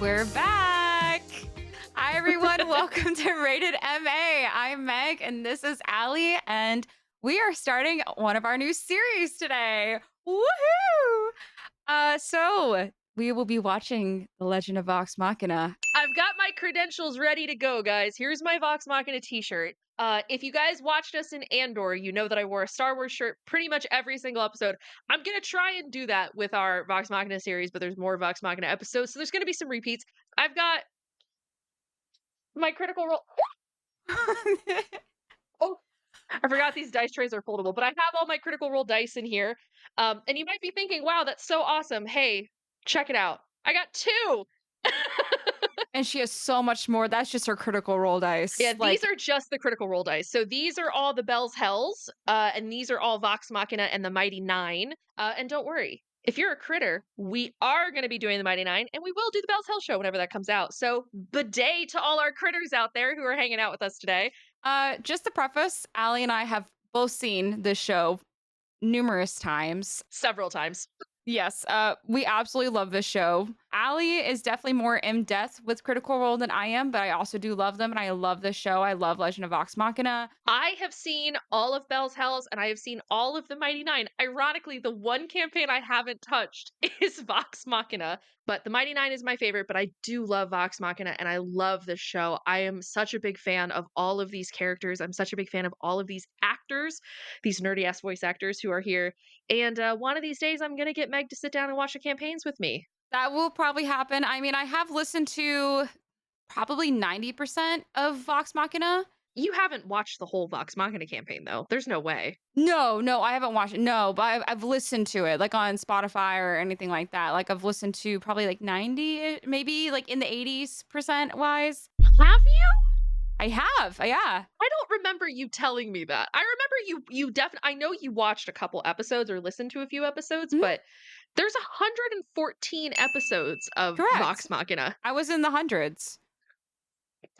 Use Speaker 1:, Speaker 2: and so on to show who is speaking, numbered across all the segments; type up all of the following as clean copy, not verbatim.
Speaker 1: We're back. Hi, everyone. Welcome to Rated MA. I'm Meg, and this is Allie, and we are starting one of our new series today. Woohoo! So we will be watching The Legend of Vox Machina.
Speaker 2: I've got my credentials ready to go, guys. Here's my Vox Machina t-shirt. If you guys watched us in Andor, you know that I wore a Star Wars shirt pretty much every single episode. I'm gonna try and do that with our Vox Machina series, but there's more Vox Machina episodes, so there's gonna be some repeats. I've got my critical role. Oh, I forgot these dice trays are foldable, but I have all my critical role dice in here. And you might be thinking, wow, that's so awesome. Hey, check it out. I got 2.
Speaker 1: And she has so much more. That's just her critical roll dice.
Speaker 2: Yeah, these are just the critical role dice. So these are all the Bell's Hells, and these are all Vox Machina and the Mighty Nein. And don't worry, if you're a critter, we are going to be doing the Mighty Nein, and we will do the Bell's Hell show whenever that comes out. So bidet to all our critters out there who are hanging out with us today.
Speaker 1: Just to preface, Allie and I have both seen this show numerous times.
Speaker 2: Several times.
Speaker 1: Yes, we absolutely love this show. Allie is definitely more in depth with Critical Role than I am, but I also do love them, and I love this show. I love Legend of Vox Machina.
Speaker 2: I have seen all of Bell's Hells, and I have seen all of the Mighty Nein. Ironically, the one campaign I haven't touched is Vox Machina, but the Mighty Nein is my favorite, but I do love Vox Machina, and I love this show. I am such a big fan of all of these characters. I'm such a big fan of all of these actors, these nerdy-ass voice actors who are here. And one of these days, I'm going to get Meg to sit down and watch the campaigns with me.
Speaker 1: That will probably happen. I mean, I have listened to probably 90% of Vox Machina.
Speaker 2: You haven't watched the whole Vox Machina campaign, though. There's no way.
Speaker 1: No, I haven't watched it. No, but I've listened to it, like on Spotify or anything like that. Like I've listened to probably like 90, maybe like in the 80% wise.
Speaker 2: Have you?
Speaker 1: I have, yeah.
Speaker 2: I don't remember you telling me that. I remember you definitely. I know you watched a couple episodes or listened to a few episodes,
Speaker 1: Mhm.
Speaker 2: but there's 114 episodes of
Speaker 1: Correct.
Speaker 2: Vox Machina.
Speaker 1: I was in the hundreds.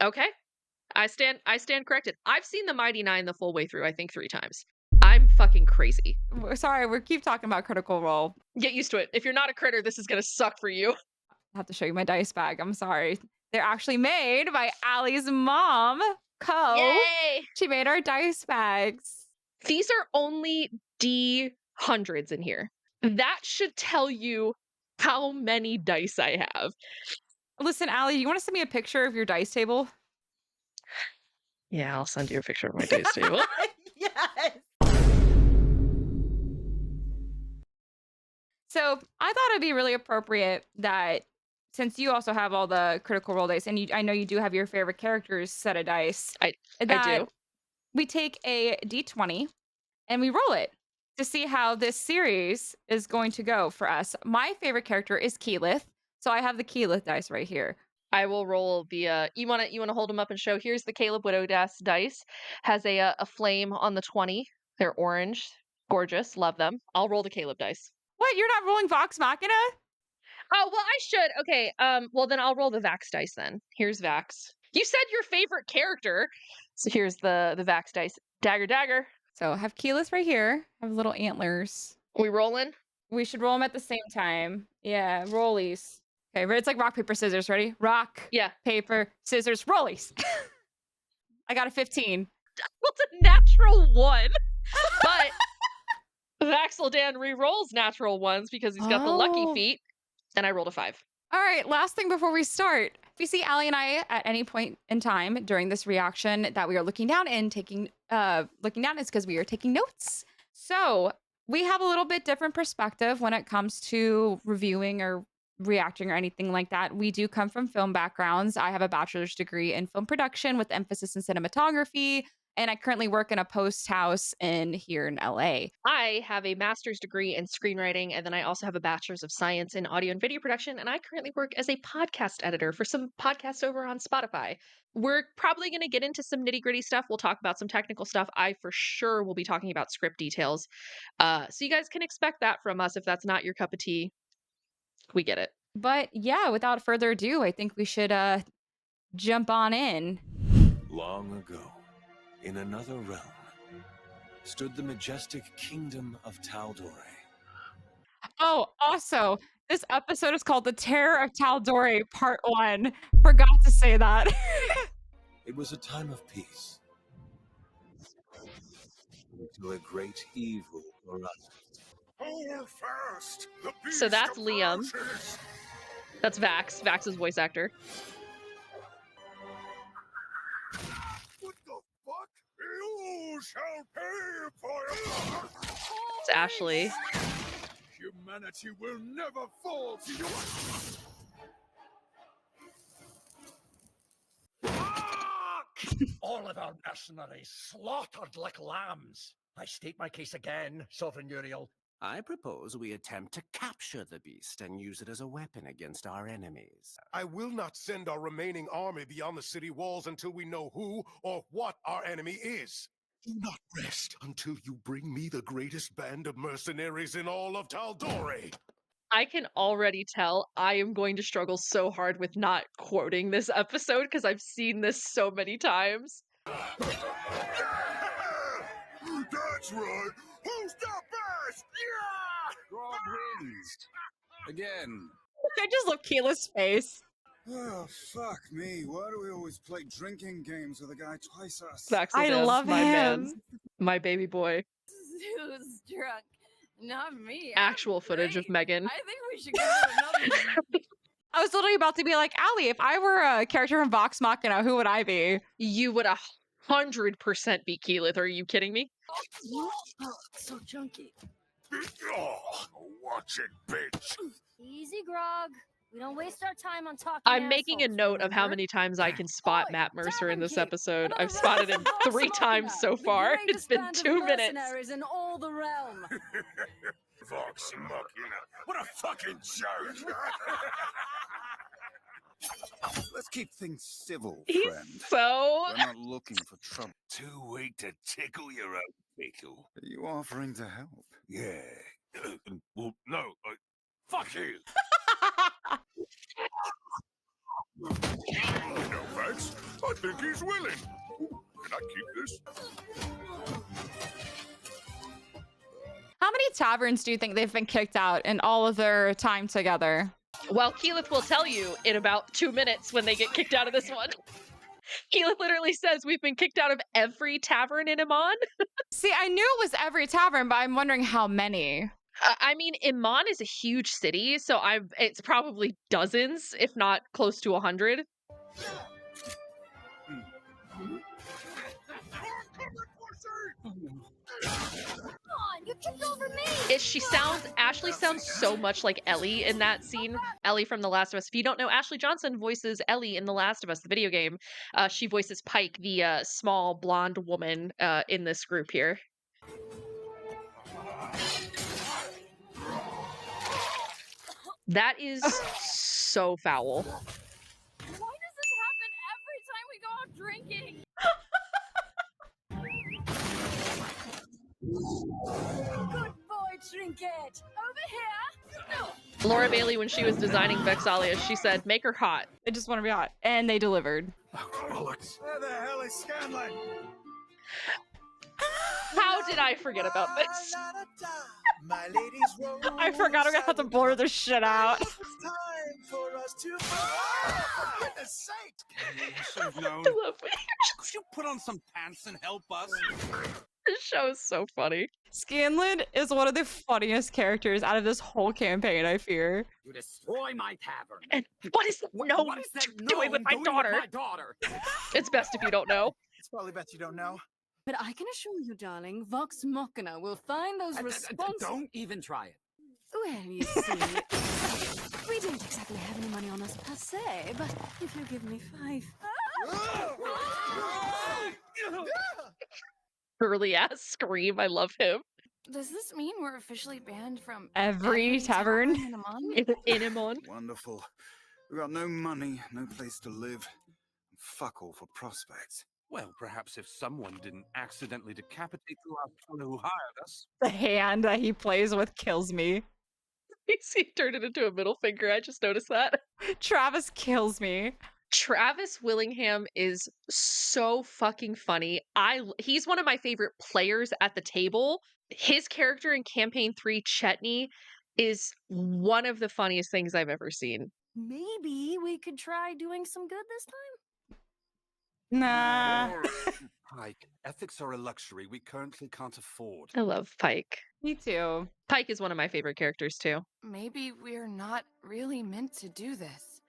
Speaker 2: Okay, I stand corrected. I've seen the Mighty Nein the full way through. I think 3 times. I'm fucking crazy.
Speaker 1: Sorry, we keep talking about Critical Role.
Speaker 2: Get used to it. If you're not a critter, this is gonna suck for you.
Speaker 1: I have to show you my dice bag. I'm sorry. They're actually made by Allie's mom, Co.
Speaker 2: Yay!
Speaker 1: She made our dice bags.
Speaker 2: These are only D100s in here. That should tell you how many dice I have.
Speaker 1: Listen, Allie, you want to send me a picture of your dice table?
Speaker 2: Yeah, I'll send you a picture of my dice table.
Speaker 1: Yes. So I thought it'd be really appropriate that since you also have all the Critical Role dice, and I know you do have your favorite characters set of dice,
Speaker 2: I
Speaker 1: that
Speaker 2: do.
Speaker 1: we take a d20 and we roll it to see how this series is going to go for us. My favorite character is Keyleth, so I have the Keyleth dice right here.
Speaker 2: I will roll the you want to hold them up and show. Here's the Caleb Widow dice. Has a flame on the 20. They're orange. Gorgeous. Love them. I'll roll the Caleb dice.
Speaker 1: What? You're not rolling Vox Machina?
Speaker 2: Oh, well, I should. Okay. Well, then I'll roll the Vax dice then. Here's Vax. You said your favorite character. So here's the Vax dice. Dagger.
Speaker 1: So I have Keyleth right here. I have little antlers.
Speaker 2: We rolling?
Speaker 1: We should roll them at the same time. Yeah, rollies. Okay, it's like rock, paper, scissors. Ready? Rock,
Speaker 2: Yeah.
Speaker 1: paper, scissors, rollies. I got a 15.
Speaker 2: Well, it's a natural 1. But Vaxeldan re-rolls natural 1s because he's got the lucky feat. And I rolled a 5.
Speaker 1: All right, last thing before we start. If you see Allie and I at any point in time during this reaction that we are looking down and looking down, it's because we are taking notes. So we have a little bit different perspective when it comes to reviewing or reacting or anything like that. We do come from film backgrounds. I have a bachelor's degree in film production with emphasis in cinematography, and I currently work in a post house here in LA.
Speaker 2: I have a master's degree in screenwriting, and then I also have a bachelor's of science in audio and video production, and I currently work as a podcast editor for some podcasts over on Spotify. We're probably going to get into some nitty-gritty stuff. We'll talk about some technical stuff. I for sure will be talking about script details. So you guys can expect that from us. If that's not your cup of tea, we get it.
Speaker 1: But yeah, without further ado, I think we should jump on in.
Speaker 3: Long ago, in another realm, stood the majestic kingdom of Tal'Dorei.
Speaker 1: Oh, also, This episode is called The Terror of Tal'Dorei Part 1. Forgot to say that.
Speaker 3: It was a time of peace. Until a great evil arose. Hold fast! The beast
Speaker 2: So that's Liam.
Speaker 3: approaches!
Speaker 2: That's Vax. Vax's voice actor.
Speaker 3: What the fuck? You shall pay for it!
Speaker 2: It's Ashley.
Speaker 3: Humanity will never fall to you!
Speaker 4: All of our mercenaries slaughtered like lambs. I state my case again, Sovereign Uriel.
Speaker 5: I propose we attempt to capture the beast and use it as a weapon against our enemies.
Speaker 3: I will not send our remaining army beyond the city walls until we know who or what our enemy is. Do not rest until you bring me the greatest band of mercenaries in all of Tal'Dorei.
Speaker 2: I can already tell I am going to struggle so hard with not quoting this episode because I've seen this so many times.
Speaker 3: That's right. Who's the best? Yeah!
Speaker 6: God wins. Again.
Speaker 1: I just love Keela's face.
Speaker 6: Oh, fuck me. Why do we always play drinking games with a guy twice us?
Speaker 2: Vax
Speaker 1: I
Speaker 2: is
Speaker 1: love
Speaker 2: my
Speaker 1: him.
Speaker 2: man, my baby boy.
Speaker 7: Who's drunk? Not me.
Speaker 2: Actual footage of Megan.
Speaker 7: I think we should go to another.
Speaker 1: I was literally about to be like, Allie, if I were a character from Vox Machina, who would I be?
Speaker 2: You would 100% be Keyleth. Are you kidding me?
Speaker 7: Oh, so chunky.
Speaker 3: Oh, watch it, bitch.
Speaker 8: Easy, Grog. We don't waste our time on talking.
Speaker 2: I'm making a
Speaker 8: assholes,
Speaker 2: note of how
Speaker 8: remember?
Speaker 2: many times I can spot
Speaker 8: Oi,
Speaker 2: Matt Mercer in this
Speaker 8: Tavern Keep,
Speaker 2: episode.
Speaker 8: another
Speaker 2: I've spotted him
Speaker 8: round of
Speaker 2: 3
Speaker 8: Vox
Speaker 2: times
Speaker 8: Machina,
Speaker 2: so
Speaker 8: the
Speaker 2: far. It's
Speaker 8: greatest
Speaker 2: been
Speaker 8: band of
Speaker 2: 2 minutes.
Speaker 8: mercenaries in all the realm.
Speaker 3: Vox Machina. What a fucking joke.
Speaker 6: Let's keep things civil,
Speaker 2: He's
Speaker 6: friend.
Speaker 2: so...
Speaker 6: We're not looking for trouble.
Speaker 3: Too weak to tickle your own pickle.
Speaker 6: Are you offering to help?
Speaker 3: Yeah. Well, no. Fuck you. No, Max. I think he's willing. Can I keep this?
Speaker 1: How many taverns do you think they've been kicked out in all of their time together?
Speaker 2: Well, Keyleth will tell you in about 2 minutes when they get kicked out of this one. Keyleth literally says we've been kicked out of every tavern in Iman.
Speaker 1: See, I knew it was every tavern, but I'm wondering how many.
Speaker 2: I mean, Iman is a huge city, so it's probably dozens, if not close to 100.
Speaker 8: On, you tripped over me.
Speaker 2: Ashley sounds so much like Ellie in that scene. Ellie from The Last of Us. If you don't know, Ashley Johnson voices Ellie in The Last of Us, the video game. She voices Pike, the small blonde woman in this group here. That is so foul.
Speaker 7: Why does this happen every time we go out drinking?
Speaker 8: Good boy, Trinket. Over here. No.
Speaker 2: Laura Bailey, when she was designing Vexalia, she said, make her hot.
Speaker 1: I just want to be hot. And they delivered.
Speaker 6: Where the hell is Scanlan?
Speaker 2: How did I forget about this?
Speaker 9: My ladies roll.
Speaker 1: I forgot I'm gonna have to blur this shit out.
Speaker 9: It's time for us to. For goodness sake!
Speaker 6: You should have known.
Speaker 2: I love it.
Speaker 6: Could you put on some pants and help us?
Speaker 2: This show is so funny.
Speaker 1: Scanlan is one of the funniest characters out of this whole campaign, I fear.
Speaker 4: You destroy my tavern.
Speaker 2: And what is no
Speaker 4: What is that
Speaker 2: doing with my daughter? It's best if you don't know.
Speaker 9: It's probably best you don't know.
Speaker 7: But I can assure you, darling, Vox Machina will find those responsible.
Speaker 4: Don't even try it.
Speaker 7: Well, you see, we don't exactly have any money on us per se, but if you give me 5.
Speaker 2: Early ass scream. I love him.
Speaker 7: Does this mean we're officially banned from
Speaker 1: Every tavern.
Speaker 7: in Amman?
Speaker 2: In him on.
Speaker 6: Wonderful. We got no money, no place to live. And fuck all for prospects.
Speaker 5: Well, perhaps if someone didn't accidentally decapitate the last fellow who hired us.
Speaker 1: The hand that he plays with kills me.
Speaker 2: He turned it into a middle finger. I just noticed that.
Speaker 1: Travis kills me.
Speaker 2: Travis Willingham is so fucking funny. He's one of my favorite players at the table. His character in Campaign 3, Chetney, is one of the funniest things I've ever seen.
Speaker 8: Maybe we could try doing some good this time?
Speaker 1: Nah.
Speaker 6: Pike, ethics are a luxury we currently can't afford.
Speaker 2: I love Pike.
Speaker 1: Me too.
Speaker 2: Pike is one of my favorite characters too.
Speaker 10: Maybe we're not really meant to do this.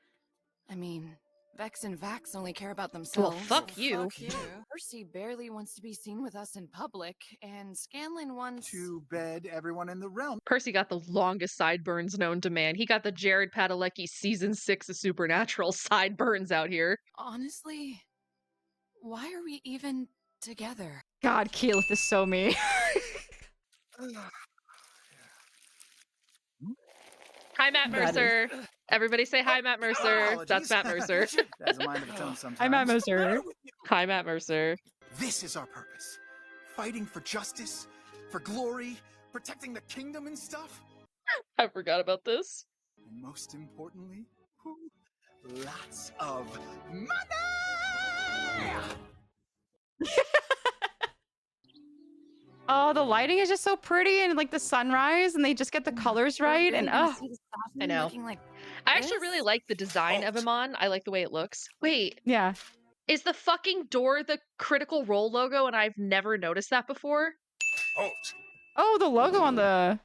Speaker 10: I mean, Vex and Vax only care about themselves.
Speaker 2: fuck you.
Speaker 10: Fuck you. Percy barely wants to be seen with us in public, and Scanlan wants...
Speaker 6: Too bad everyone in the realm.
Speaker 2: Percy got the longest sideburns known to man. He got the Jared Padalecki season 6 of Supernatural sideburns out here.
Speaker 10: Honestly, why are we even together?
Speaker 1: God, Keyleth is so me.
Speaker 2: Hi, Matt
Speaker 1: That is-
Speaker 2: Mercer. Everybody say hi, Matt Mercer. That's Matt Mercer.
Speaker 6: Has a mind of its own sometimes.
Speaker 1: I'm Matt Moser.
Speaker 2: Hi, Matt Mercer.
Speaker 9: This is our purpose. Fighting for justice, for glory, protecting the kingdom and stuff.
Speaker 2: I forgot about this.
Speaker 9: And most importantly, lots of money!
Speaker 1: Oh, the lighting is just so pretty, and like the sunrise, and they just get the colors right, and oh,
Speaker 2: I know.
Speaker 10: Like
Speaker 2: I actually really like the design of him on. I like the way it looks. Wait,
Speaker 1: yeah.
Speaker 2: is the fucking door the Critical Role logo? And I've never noticed that before.
Speaker 3: Halt!
Speaker 1: Oh, the logo on the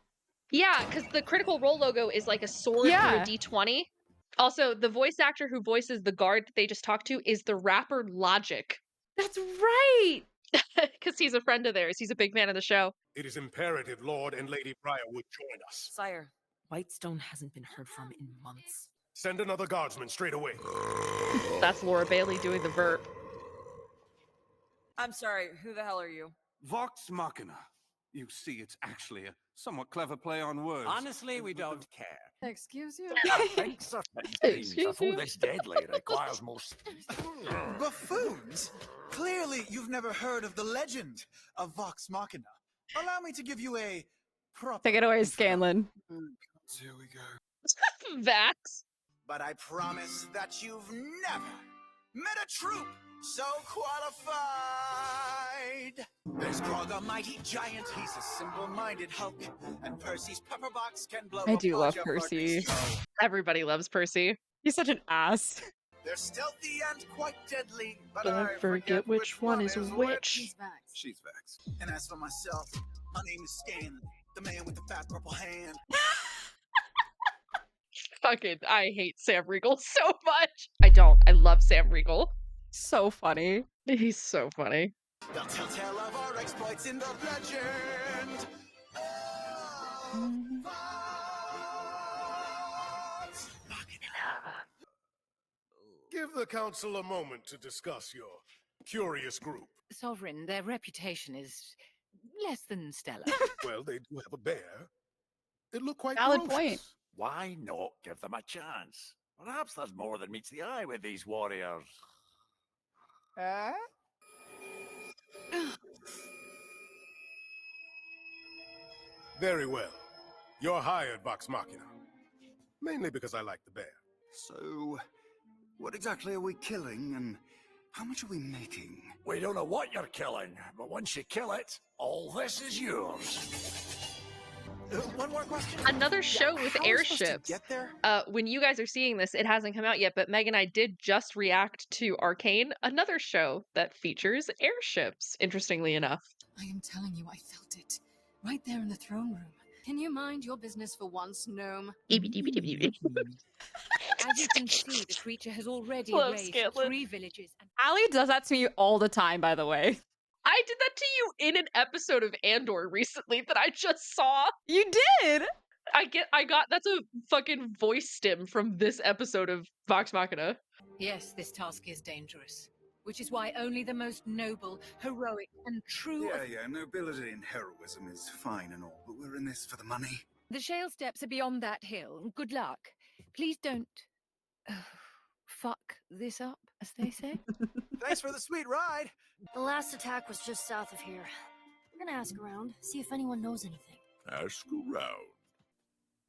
Speaker 2: Yeah, because the Critical Role logo is like a sword
Speaker 1: Yeah.
Speaker 2: through a D20. Also, the voice actor who voices the guard that they just talked to is the rapper Logic.
Speaker 1: That's right.
Speaker 2: Because he's a friend of theirs. He's a big fan of the show.
Speaker 3: It is imperative Lord and Lady Briarwood join us.
Speaker 10: Sire, Whitestone hasn't been heard from in months.
Speaker 3: Send another guardsman straight away.
Speaker 2: That's Laura Bailey doing the verb.
Speaker 10: I'm sorry, who the hell are you?
Speaker 5: Vox Machina. You see, it's actually a somewhat clever play on words.
Speaker 11: Honestly, we don't care.
Speaker 10: Excuse you?
Speaker 4: Thanks,
Speaker 2: Excuse
Speaker 4: for
Speaker 2: you?
Speaker 4: this deadly requires most.
Speaker 9: Buffoons! Clearly, you've never heard of the legend of Vox Machina. Allow me to give you a proper...
Speaker 1: Take it away, Scanlan.
Speaker 9: Here we go.
Speaker 2: Vax.
Speaker 9: But I promise that you've never met a troop so qualified. There's Grog, the mighty giant. He's a simple-minded Hulk. And Percy's pepperbox can blow
Speaker 1: I
Speaker 9: a
Speaker 1: do love
Speaker 9: Podge
Speaker 1: Percy.
Speaker 9: Percy's skull.
Speaker 2: Everybody loves Percy.
Speaker 1: He's such an ass.
Speaker 9: They're stealthy and quite deadly, but
Speaker 2: Don't
Speaker 9: I
Speaker 2: forget which one is which.
Speaker 10: She's Vax.
Speaker 6: She's Vex.
Speaker 9: And as for myself, my name is Scanlan, the man with the fat purple hand.
Speaker 2: Fucking, I hate Sam Riegel so much. I don't. I love Sam Riegel.
Speaker 1: So funny.
Speaker 2: He's so funny.
Speaker 9: They'll tell tale of our exploits in the legend. Oh, Vox Machina.
Speaker 3: Give the council a moment to discuss your curious group.
Speaker 10: Sovereign, their reputation is less than stellar.
Speaker 3: Well, they do have a bear. It looked quite
Speaker 1: Valid
Speaker 3: ferocious.
Speaker 1: point.
Speaker 4: Why not give them a chance? Perhaps there's more than meets the eye with these warriors.
Speaker 3: Very well. You're hired, Vox Machina. Mainly because I like the bear.
Speaker 6: So, what exactly are we killing, and how much are we making?
Speaker 4: We don't know what you're killing, but once you kill it, all this is yours.
Speaker 9: One more question.
Speaker 2: Another show with
Speaker 9: How are we supposed to
Speaker 2: airships.
Speaker 9: get there?
Speaker 2: When you guys are seeing this, it hasn't come out yet, but Meg and I did just react to Arcane, another show that features airships, interestingly enough.
Speaker 10: I am telling you, I felt it. Right there in the throne room. Can you mind your business for once, gnome?
Speaker 7: As you can see, the creature has already
Speaker 2: Hello,
Speaker 7: raised
Speaker 2: Scanlan.
Speaker 7: 3 villages. And
Speaker 1: Allie does that to me all the time, by the way.
Speaker 2: I did that to you in an episode of Andor recently that I just saw.
Speaker 1: You did!
Speaker 2: I got that's a fucking voice stim from this episode of Vox Machina.
Speaker 7: yes, this task is dangerous, which is why only the most noble, heroic, and true
Speaker 6: Yeah, nobility and heroism is fine and all, but we're in this for the money.
Speaker 7: The shale steps are beyond that hill. Good luck. Please don't fuck this up, as they say.
Speaker 9: Thanks for the sweet ride.
Speaker 8: The last attack was just south of here. We're gonna ask around, see if anyone knows anything.
Speaker 4: Ask around.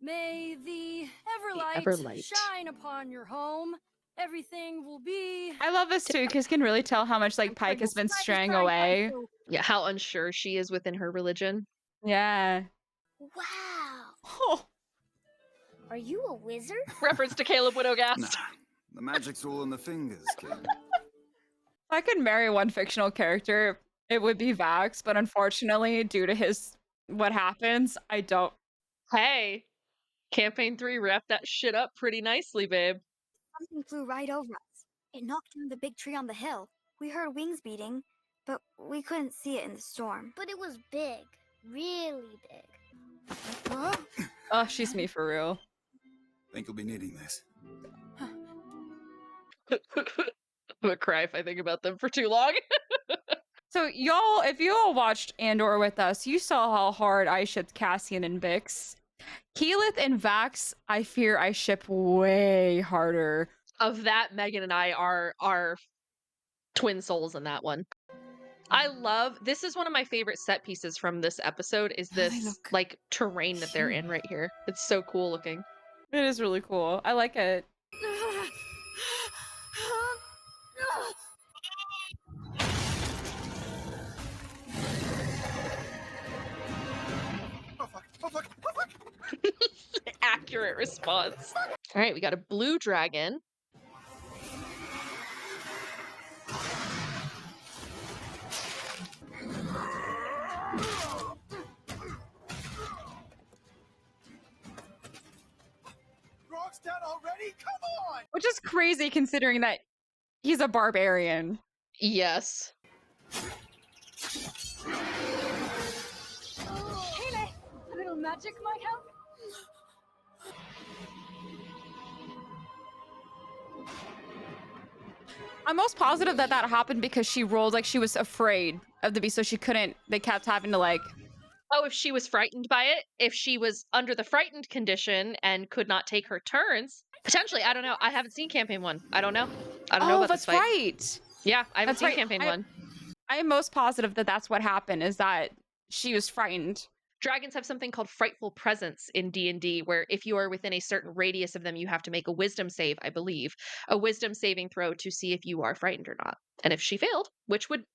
Speaker 8: May the Everlight,
Speaker 2: Everlight.
Speaker 8: shine upon your home. Everything will be...
Speaker 1: I love this too, because you can really tell how much like Pike has been straying away.
Speaker 2: Yeah, how unsure she is within her religion.
Speaker 1: Yeah.
Speaker 8: Wow.
Speaker 1: Oh,
Speaker 8: Are you a wizard?
Speaker 2: Reference to Caleb Widowgast.
Speaker 6: Nah, the magic's all in the fingers, kid.
Speaker 1: If I could marry one fictional character, it would be Vax, but unfortunately, due to what happens, I don't.
Speaker 2: Hey, campaign 3 wrapped that shit up pretty nicely, babe.
Speaker 8: Something flew right over us. It knocked down the big tree on the hill. We heard wings beating, but we couldn't see it in the storm. But it was big. Really big.
Speaker 1: Oh, she's me for real.
Speaker 6: Think you'll be needing this.
Speaker 2: I'm gonna cry if I think about them for too long.
Speaker 1: So y'all, if you all watched Andor with us, you saw how hard I shipped Cassian and Bix. Keyleth and Vax, I fear I ship way harder.
Speaker 2: Of that, Megan and I are twin souls in that one. This is one of my favorite set pieces from this episode, is this like terrain that they're in right here. It's so cool looking.
Speaker 1: It is really cool. I like it.
Speaker 2: Accurate response. All right, we got a blue dragon.
Speaker 9: Grog's down already? Come on!
Speaker 1: Which is crazy considering that he's a barbarian.
Speaker 2: Yes.
Speaker 7: Hele, a little magic might help.
Speaker 1: I'm most positive that happened because she rolled like she was afraid of the beast, so they kept having to like...
Speaker 2: Oh, if she was frightened by it, if she was under the frightened condition and could not take her turns, potentially, I don't know. I haven't seen campaign 1. I don't know. I don't know about
Speaker 1: that's
Speaker 2: this fight.
Speaker 1: right.
Speaker 2: Yeah, I haven't seen campaign 1.
Speaker 1: I am most positive that that's what happened, is that she was frightened.
Speaker 2: Dragons have something called frightful presence in D&D, where if you are within a certain radius of them, you have to make a wisdom save, I believe. A wisdom saving throw to see if you are frightened or not. And if she failed, which would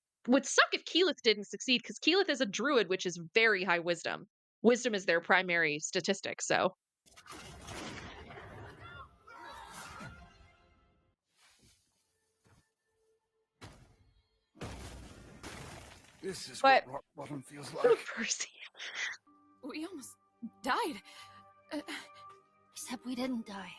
Speaker 2: suck if Keyleth didn't succeed, because Keyleth is a druid, which is very high wisdom. Wisdom is their primary statistic, so...
Speaker 6: This is
Speaker 1: But-
Speaker 6: what rock bottom feels like.
Speaker 2: Percy.
Speaker 10: We almost died.
Speaker 8: Except we didn't die.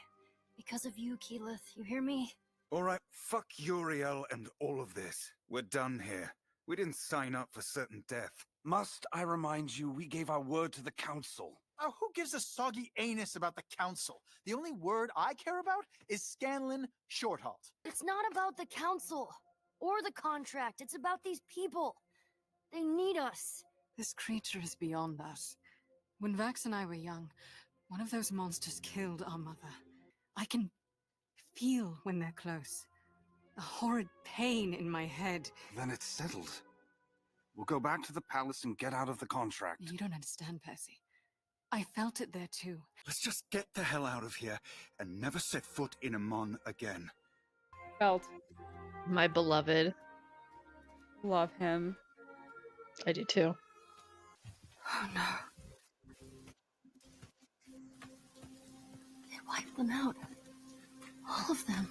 Speaker 8: Because of you, Keyleth. You hear me?
Speaker 6: All right, fuck Uriel and all of this. We're done here. We didn't sign up for certain death.
Speaker 11: Must I remind you, we gave our word to the council.
Speaker 9: Oh, who gives a soggy anus about the council? The only word I care about is Scanlan Shorthalt.
Speaker 8: It's not about the council or the contract. It's about these people. They need us.
Speaker 10: This creature is beyond us. When Vax and I were young, one of those monsters killed our mother. I can feel when they're close. A horrid pain in my head.
Speaker 11: Then it's settled. We'll go back to the palace and get out of the contract.
Speaker 10: You don't understand, Percy. I felt it there too.
Speaker 6: Let's just get the hell out of here and never set foot in Amon again.
Speaker 1: Felt.
Speaker 2: My beloved.
Speaker 1: Love him.
Speaker 2: I do too.
Speaker 10: Oh no.
Speaker 8: They wiped them out. All of them.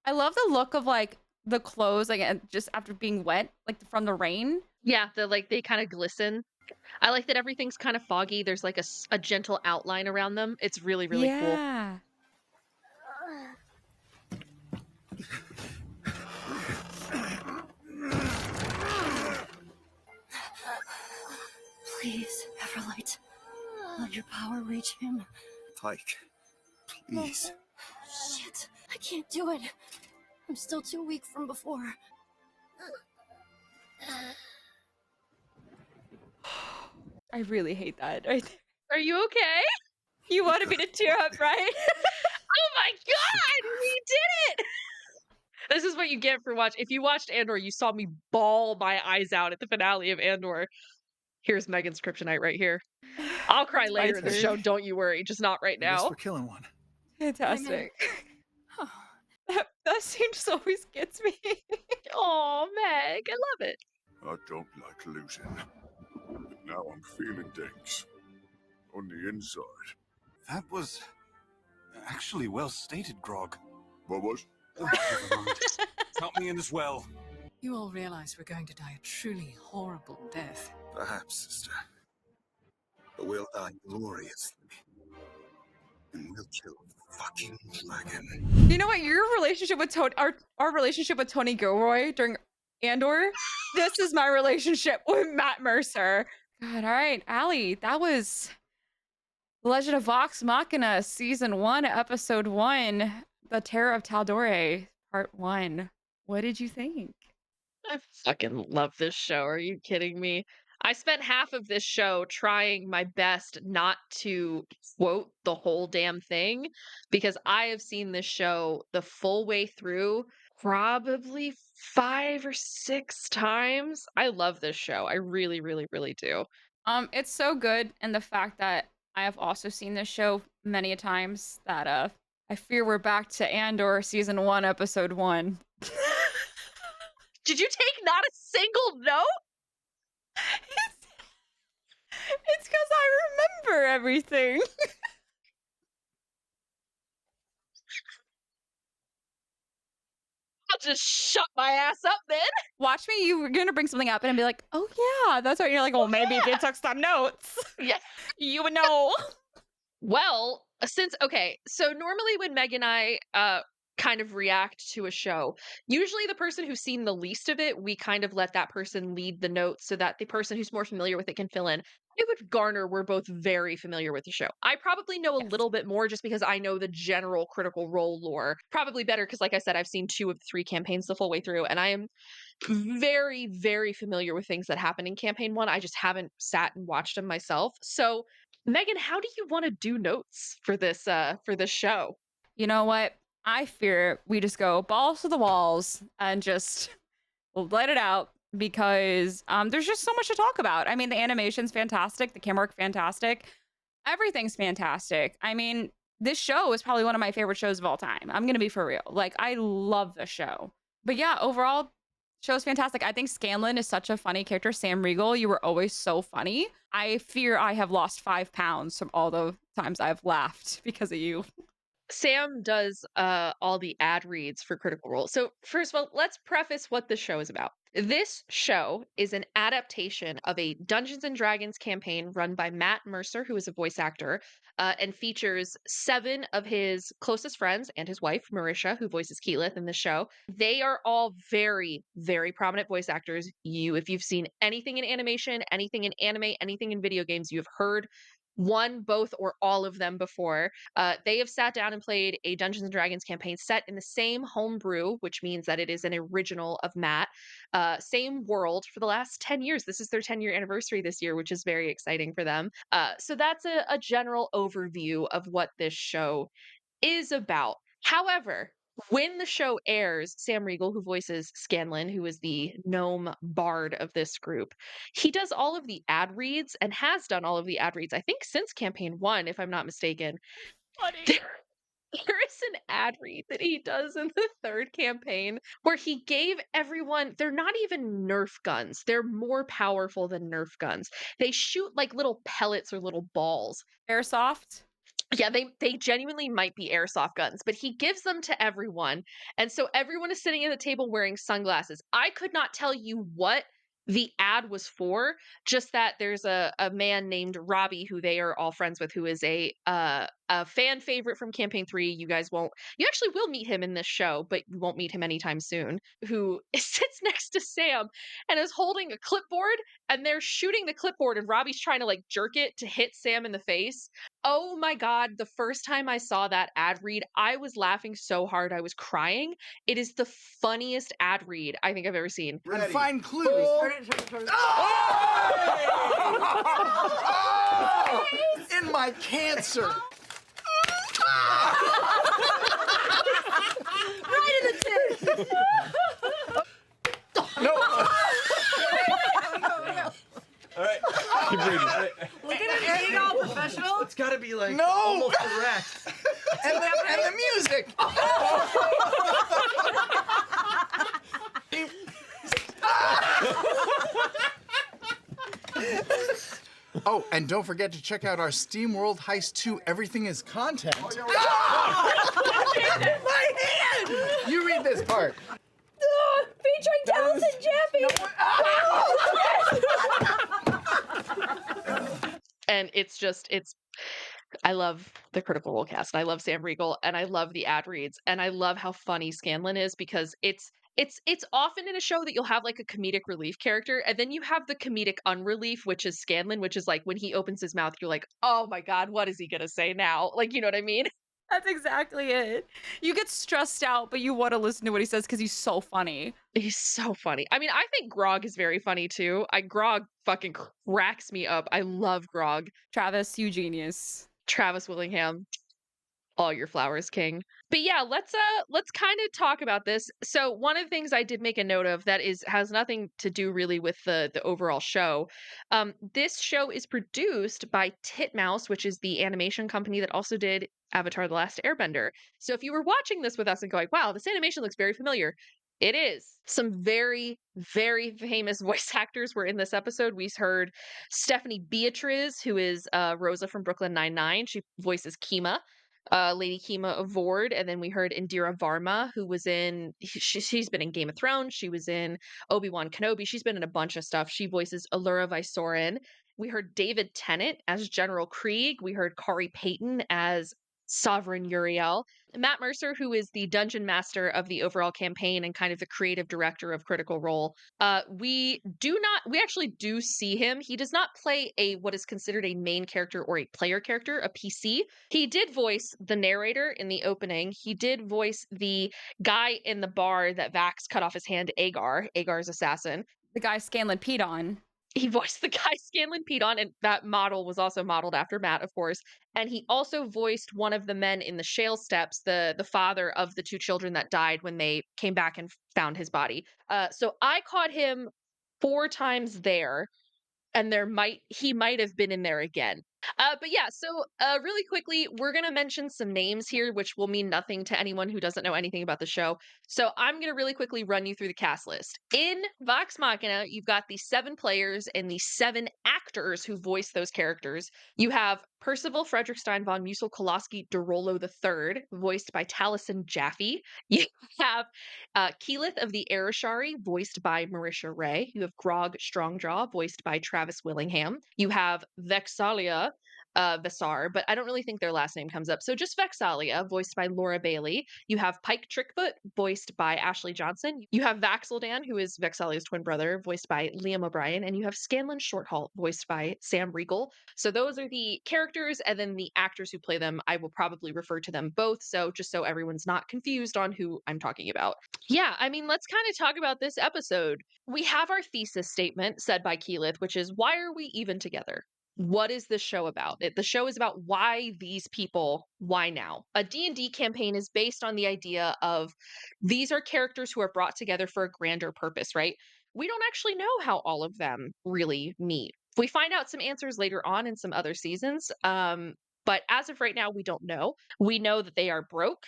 Speaker 1: I love the look of like the clothes, like just after being wet, like from the rain.
Speaker 2: Yeah, they kind of glisten. I like that everything's kind of foggy. There's like a gentle outline around them. It's really, really cool.
Speaker 1: Yeah.
Speaker 8: Please, Everlight. Let your power reach him.
Speaker 6: Tyke, please.
Speaker 8: Shit, I can't do it. I'm still too weak from before.
Speaker 1: I really hate that right there.
Speaker 2: Are you okay?
Speaker 1: You wanted me to tear up, right?
Speaker 2: Oh my god! We did it! This is what you get for If you watched Andor, you saw me bawl my eyes out at the finale of Andor. Here's Megan's kryptonite right here. I'll cry
Speaker 1: It's
Speaker 2: later
Speaker 1: my
Speaker 2: in the
Speaker 1: turn.
Speaker 2: show, don't you worry. Just not right
Speaker 9: I guess
Speaker 2: now.
Speaker 9: we're killing one.
Speaker 1: Fantastic. That scene just always gets me.
Speaker 2: Oh, Meg, I love it.
Speaker 3: I don't like losing, but now I'm feeling things.
Speaker 11: the inside. That was actually well stated, Grog. What was? Oh, never mind. Help me in as well.
Speaker 10: You all realize we're going to die a truly horrible death.
Speaker 6: Perhaps, sister. But we'll die gloriously. And we'll kill the fucking dragon.
Speaker 1: You know what? Your relationship with Tony, our relationship with Tony Gilroy during Andor, this is my relationship with Matt Mercer. God, all right, Allie, that was Legend of Vox Machina, Season 1, Episode 1, The Terror of Tal'Dorei, Part 1. What did you think?
Speaker 2: I fucking love this show. Are you kidding me? I spent half of this show trying my best not to quote the whole damn thing because I have seen this show the full way through probably 5 or 6 times. I love this show. I really, really, really do.
Speaker 1: It's so good, and the fact that I have also seen this show many a times that I fear we're back to Andor Season 1, Episode 1.
Speaker 2: Did you take not a single note?
Speaker 1: It's because I remember everything.
Speaker 2: I'll just shut my ass up then.
Speaker 1: Watch me, you're gonna bring something up and be like, oh yeah, that's right. You're like, well, maybe if you took some notes,
Speaker 2: Yeah.
Speaker 1: you would know.
Speaker 2: Well, okay, so normally when Meg and I kind of react to a show, usually the person who's seen the least of it, we kind of let that person lead the notes so that the person who's more familiar with it can fill in. With Garner, we're both very familiar with the show. I probably know a little bit more just because I know the general Critical Role lore. Probably better because, like I said, I've seen 2 of the 3 campaigns the full way through, and I am very, very familiar with things that happen in Campaign 1. I just haven't sat and watched them myself. So, Megan, how do you want to do notes for this show?
Speaker 1: You know what? I fear we just go balls to the walls and just let it out because there's just so much to talk about. I mean, the animation's fantastic, the camera work fantastic, everything's fantastic. I mean, this show is probably one of my favorite shows of all time. I'm gonna be for real. Like, I love the show. But yeah, overall, show's fantastic. I think Scanlan is such a funny character. Sam Riegel, you were always so funny. I fear I have lost 5 pounds from all the times I've laughed because of you.
Speaker 2: Sam does all the ad reads for Critical Role. So first of all, let's preface what the show is about. This show is an adaptation of a Dungeons and Dragons campaign run by Matt Mercer, who is a voice actor, and features 7 of his closest friends and his wife, Marisha, who voices Keyleth in the show. They are all very, very prominent voice actors. If you've seen anything in animation, anything in anime, anything in video games, you have heard one, both, or all of them before. They have sat down and played a Dungeons and Dragons campaign set in the same homebrew, which means that it is an original of Matt. Same world for the last 10 years. This is their 10-year anniversary this year, which is very exciting for them. So that's a general overview of what this show is about. However, when the show airs, Sam Riegel, who voices Scanlan, who is the gnome bard of this group, he does all of the ad reads and has done all of the ad reads, I think, since campaign 1, if I'm not mistaken. There is an ad read that he does in the 3rd campaign where he gave everyone, they're not even Nerf guns. They're more powerful than Nerf guns. They shoot like little pellets or little balls.
Speaker 1: Airsoft?
Speaker 2: Yeah, they genuinely might be airsoft guns, but he gives them to everyone. And so everyone is sitting at the table wearing sunglasses. I could not tell you what the ad was for, just that there's a man named Robbie who they are all friends with, who is a fan favorite from campaign 3. You actually will meet him in this show, but you won't meet him anytime soon, who sits next to Sam and is holding a clipboard, and they're shooting the clipboard and Robbie's trying to like jerk it to hit Sam in the face. Oh my God, the first time I saw that ad read, I was laughing so hard I was crying. It is the funniest ad read I think I've ever seen.
Speaker 9: And find clues. In my cancer.
Speaker 7: Right in the tip!
Speaker 9: No.
Speaker 12: All right. Keep reading.
Speaker 7: Look at him being all professional.
Speaker 12: It's got to be like
Speaker 9: No.
Speaker 12: almost correct.
Speaker 9: and the music.
Speaker 13: Oh, and don't forget to check out our SteamWorld Heist 2 Everything is Content.
Speaker 12: It's in my hand!
Speaker 13: You read this part.
Speaker 14: Featuring talented Jeffy!
Speaker 2: And it's I love the Critical Role cast. I love Sam Riegel, and I love the ad reads, and I love how funny Scanlan is because it's often in a show that you'll have like a comedic relief character, and then you have the comedic unrelief, which is Scanlan, which is like when he opens his mouth, you're like, oh my god, what is he gonna say now? Like, you know what I mean?
Speaker 1: That's exactly it. You get stressed out, but you want to listen to what he says because he's so funny.
Speaker 2: He's so funny. I mean, I think Grog is very funny too. Grog fucking cracks me up. I love Grog.
Speaker 1: Travis, you genius.
Speaker 2: Travis Willingham, all your flowers, king. But yeah, let's kind of talk about this. So one of the things I did make a note of that has nothing to do really with the overall show. This show is produced by Titmouse, which is the animation company that also did Avatar: The Last Airbender. So if you were watching this with us and going, wow, this animation looks very familiar, it is. Some very, very famous voice actors were in this episode. We heard Stephanie Beatriz, who is Rosa from Brooklyn Nine-Nine. She voices Kima, Lady Kima of Vord. And then we heard Indira Varma, who was she's been in Game of Thrones. She was in Obi-Wan Kenobi. She's been in a bunch of stuff. She voices Allura Vysoren. We heard David Tennant as General Krieg. We heard Kari Payton as Sovereign Uriel. Matt Mercer, who is the dungeon master of the overall campaign and kind of the creative director of Critical Role, we actually do see him. He does not play what is considered a main character or a player character, a PC. He did voice the narrator in the opening. He did voice the guy in the bar that Vax cut off his hand, Agar's assassin.
Speaker 1: The guy Scanlan peed on.
Speaker 2: He voiced the guy Scanlan peed on, and that model was also modeled after Matt, of course. And he also voiced one of the men in the Shale Steps, the father of the two children that died when they came back and found his body. So I caught him 4 times there, and he might have been in there again. But yeah, so really quickly, we're going to mention some names here, which will mean nothing to anyone who doesn't know anything about the show. So I'm going to really quickly run you through the cast list. In Vox Machina, you've got the 7 players and the 7 actors who voice those characters. You have Percival Frederickstein von Musil-Koloski de Rollo III, voiced by Taliesin Jaffe. You have Keyleth of the Arashari, voiced by Marisha Ray. You have Grog Strongjaw, voiced by Travis Willingham. You have Vexalia Vesar, but I don't really think their last name comes up. So just Vexalia, voiced by Laura Bailey. You have Pike Trickfoot, voiced by Ashley Johnson. You have Vaxeldan, who is Vexalia's twin brother, voiced by Liam O'Brien. And you have Scanlan Shorthalt, voiced by Sam Riegel. So those are the characters, and then the actors who play them, I will probably refer to them both. So just so everyone's not confused on who I'm talking about. Yeah, I mean, let's kind of talk about this episode. We have our thesis statement said by Keyleth, which is, why are we even together? What is this show about? The show is about why these people, why now? A D&D campaign is based on the idea of these are characters who are brought together for a grander purpose, right? We don't actually know how all of them really meet. We find out some answers later on in some other seasons, but as of right now, we don't know. We know that they are broke,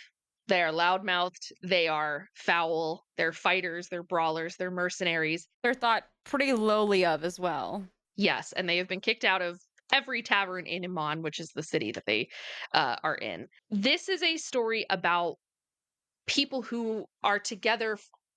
Speaker 2: they are loudmouthed, they are foul, they're fighters, they're brawlers, they're mercenaries.
Speaker 1: They're thought pretty lowly of as well.
Speaker 2: Yes, and they have been kicked out of every tavern in Iman, which is the city that they are in. This is a story about people who are together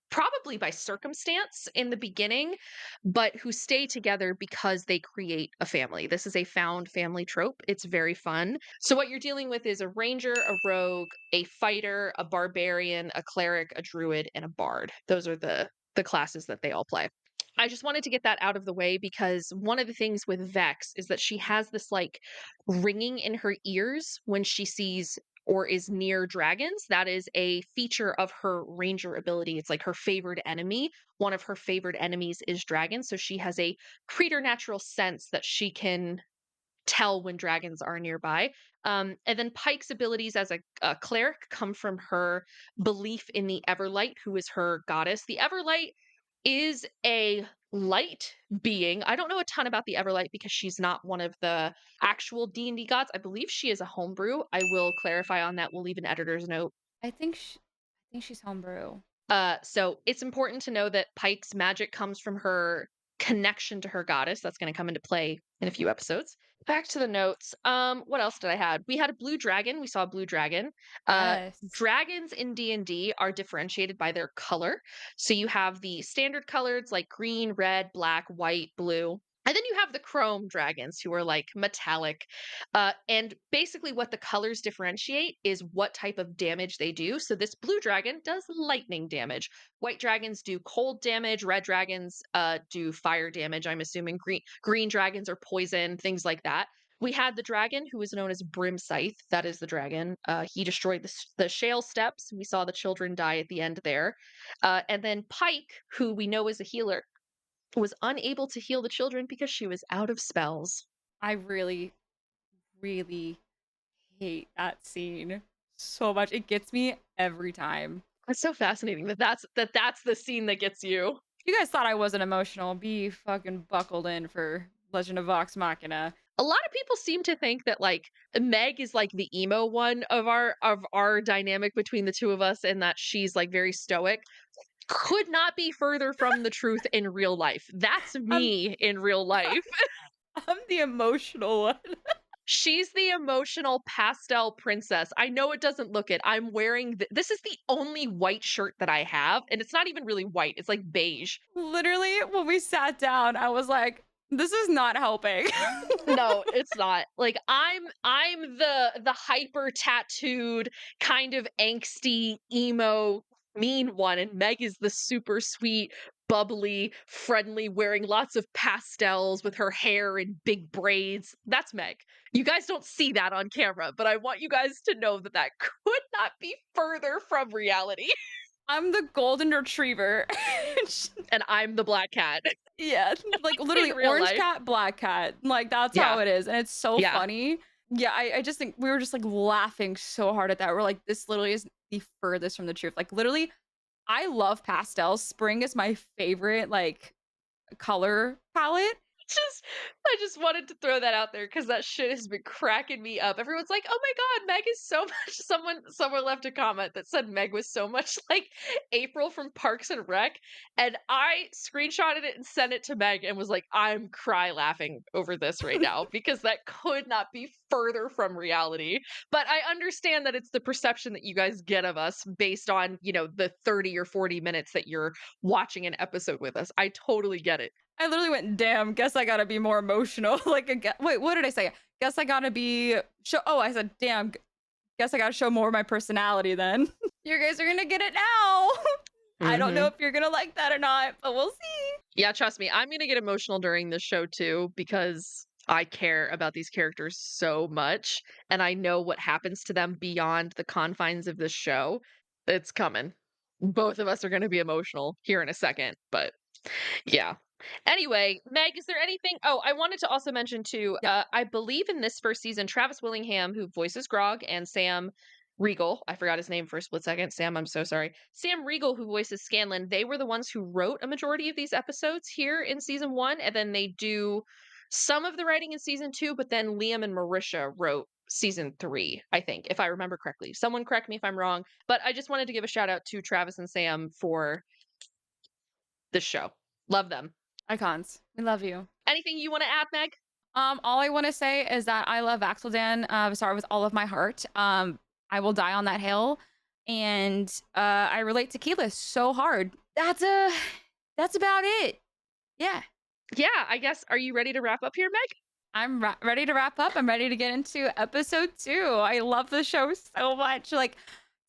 Speaker 2: probably by circumstance in the beginning, but who stay together because they create a family. This is a found family trope. It's very fun. So what you're dealing with is a ranger, a rogue, a fighter, a barbarian, a cleric, a druid, and a bard. Those are the classes that they all play. I just wanted to get that out of the way because one of the things with Vex is that she has this like ringing in her ears when she sees or is near dragons. That is a feature of her ranger ability. It's like her favorite enemy. One of her favorite enemies is dragons. So she has a preternatural sense that she can tell when dragons are nearby. And then Pike's abilities as a cleric come from her belief in the Everlight, who is her goddess. The Everlight is a light being. I don't know a ton about the Everlight because she's not one of the actual D&D gods. I believe she is a homebrew. I will clarify on that. We'll leave an editor's note.
Speaker 1: I think she's homebrew.
Speaker 2: So it's important to know that Pike's magic comes from her connection to her goddess. That's going to come into play in a few episodes. Back to the notes. What else did I have? We had a blue dragon. We saw a blue dragon.
Speaker 1: Yes.
Speaker 2: Dragons in D&D are differentiated by their color. So you have the standard colors like green, red, black, white, blue. And then you have the chrome dragons who are like metallic. And basically, what the colors differentiate is what type of damage they do. So, this blue dragon does lightning damage. White dragons do cold damage. Red dragons do fire damage. I'm assuming green dragons are poison, things like that. We had the dragon who was known as Brimscythe. That is the dragon. He destroyed the Shale Steps. We saw the children die at the end there. And then Pike, who we know is a healer, was unable to heal the children because she was out of spells.
Speaker 1: I really, really hate that scene so much. It gets me every time.
Speaker 2: It's so fascinating that's the scene that gets you.
Speaker 1: You guys thought I wasn't emotional. Be fucking buckled in for Legend of Vox Machina.
Speaker 2: A lot of people seem to think that like Meg is like the emo one of our dynamic between the two of us, and that she's like very stoic. Could not be further from the truth in real life. That's me in real life.
Speaker 1: I'm the emotional one.
Speaker 2: She's the emotional pastel princess. I know it doesn't look it. I'm wearing this is the only white shirt that I have, and it's not even really white. It's like beige.
Speaker 1: Literally, when we sat down, I was like, this is not helping.
Speaker 2: No, it's not. Like I'm the hyper tattooed kind of angsty emo mean one, and Meg is the super sweet, bubbly, friendly, wearing lots of pastels with her hair in big braids. That's Meg. You guys don't see that on camera, but I want you guys to know that that could not be further from reality.
Speaker 1: I'm the golden retriever.
Speaker 2: And I'm the black cat.
Speaker 1: Yeah, like literally orange cat, black cat. Like that's how it is. And it's so funny. Yeah, I just think we were just like laughing so hard at that. We're like, this literally is the furthest from the truth. Like literally, I love pastels. Spring is my favorite like color palette.
Speaker 2: I just wanted to throw that out there because that shit has been cracking me up. Everyone's like, "Oh my god, Meg is so much." Someone left a comment that said Meg was so much like April from Parks and Rec, and I screenshotted it and sent it to Meg and was like, "I'm cry laughing over this right now because that could not be further from reality." But I understand that it's the perception that you guys get of us based on the 30 or 40 minutes that you're watching an episode with us. I totally get it.
Speaker 1: I literally went, damn, guess I gotta be more emotional. Like, wait, what did I say? Guess I gotta be, I said, damn, guess I gotta show more of my personality then. You guys are gonna get it now. I don't know if you're gonna like that or not, but we'll see.
Speaker 2: Yeah, trust me, I'm gonna get emotional during this show too, because I care about these characters so much, and I know what happens to them beyond the confines of this show. It's coming. Both of us are gonna be emotional here in a second, but yeah. Anyway, Meg, is there anything? Oh, I wanted to also mention too, I believe in this first season, Travis Willingham, who voices Grog, and Sam Riegel, I forgot his name for a split second. Sam, I'm so sorry. Sam Riegel, who voices Scanlan, they were the ones who wrote a majority of these episodes here in season 1, and then they do some of the writing in season 2, but then Liam and Marisha wrote season 3, I think, if I remember correctly. Someone correct me if I'm wrong, but I just wanted to give a shout out to Travis and Sam for this show. Love them.
Speaker 1: Icons. We love you.
Speaker 2: Anything you want to add, Meg?
Speaker 1: All I want to say is that I love Axeldan Visara with all of my heart. I will die on that hill, and I relate to Keyleth so hard. That's about it. Yeah.
Speaker 2: Yeah, I guess. Are you ready to wrap up here, Meg?
Speaker 1: I'm ready to wrap up. I'm ready to get into episode 2. I love the show so much. Like,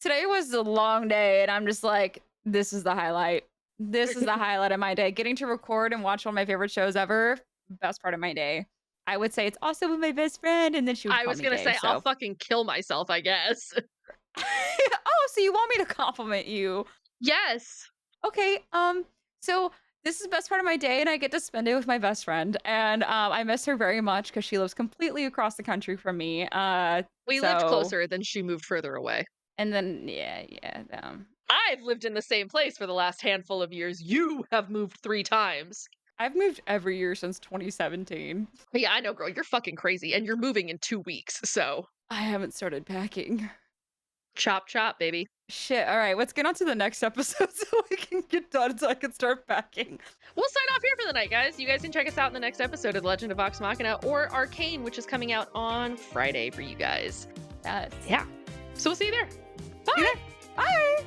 Speaker 1: today was a long day, and I'm just like, this is the highlight. This is the highlight of my day. Getting to record and watch one of my favorite shows ever, best part of my day. I would say it's also with my best friend, and then she would
Speaker 2: I was going to say, I'll fucking kill myself, I guess.
Speaker 1: Oh, so you want me to compliment you?
Speaker 2: Yes.
Speaker 1: Okay, so this is the best part of my day, and I get to spend it with my best friend, and I miss her very much because she lives completely across the country from me.
Speaker 2: We lived closer, then she moved further away.
Speaker 1: And then,
Speaker 2: I've lived in the same place for the last handful of years. You have moved 3 times.
Speaker 1: I've moved every year since 2017.
Speaker 2: Yeah, I know, girl. You're fucking crazy, and you're moving in 2 weeks, so.
Speaker 1: I haven't started packing.
Speaker 2: Chop, chop, baby.
Speaker 1: Shit. All right, let's get on to the next episode so we can get done so I can start packing.
Speaker 2: We'll sign off here for the night, guys. You guys can check us out in the next episode of The Legend of Vox Machina or Arcane, which is coming out on Friday for you guys.
Speaker 1: Yes.
Speaker 2: Yeah. So we'll see you there. Bye.
Speaker 1: Bye.